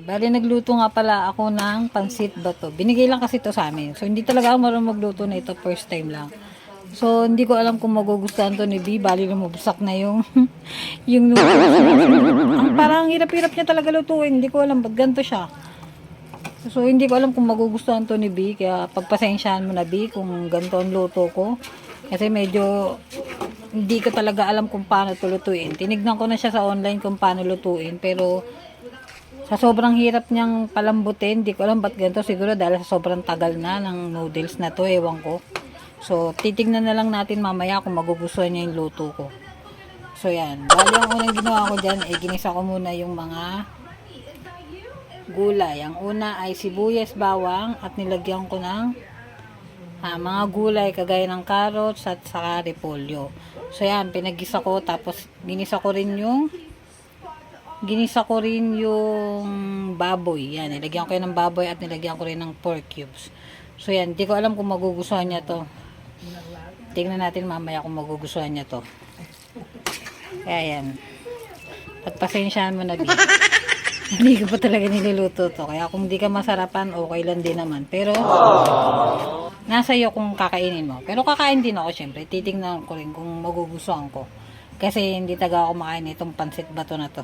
Bali, nagluto nga pala ako ng pansit bato. Binigay lang kasi to sa amin. So, hindi talaga ako marunong magluto na ito. First time lang. So, hindi ko alam kung magugustuhan to ni B. Bali, lumubsak na yung yung noodles. Ang parang hirap-hirap niya talaga lutuin. Hindi ko alam ba't ganito siya. So, hindi ko alam kung magugustuhan to ni B. Kaya, pagpasensyahan mo na B kung ganito ang luto ko. Kasi medyo hindi ko talaga alam kung paano ito lutuin. Tinignan ko na siya sa online kung paano lutuin. Pero, sa sobrang hirap niyang palambutin, di ko alam ba't ganito. Siguro dahil sa sobrang tagal na ng noodles na to, ewan ko. So, titignan na lang natin mamaya kung magugustuhan niya yung luto ko. So, yan. Bali, ang unang ginawa ko dyan, ginisa ko muna yung mga gulay. Ang una ay sibuyas, bawang, at nilagyan ko ng mga gulay kagaya ng carrots at saka repolyo. So, yan. Pinagisa ko, tapos ginisa ko rin yung baboy. Yan, nilagyan ko yan ng baboy at nilagyan ko rin ng pork cubes. So yan, di ko alam kung magugustuhan niya to. Tingnan natin mamaya kung magugustuhan niya to. Kaya yan. Pagpasensyahan mo na, B. Hindi ko pa talaga niluluto to. Kaya kung di ka masarapan, okay lang din naman. Pero, nasa iyo kung kakainin mo. Pero kakain din ako, syempre. Titingnan ko rin kung magugustuhan ko. Kasi hindi taga ako makain itong pansit bato na to.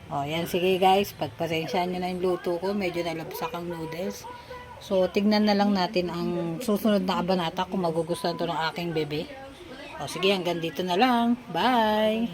O, yan. Sige guys, pagpasensyahan nyo na yung luto ko. Medyo nalabsak ang noodles. So, tignan na lang natin ang susunod na kabanata kung magugustuhan to ng aking bebe. O, sige, hanggang dito na lang. Bye!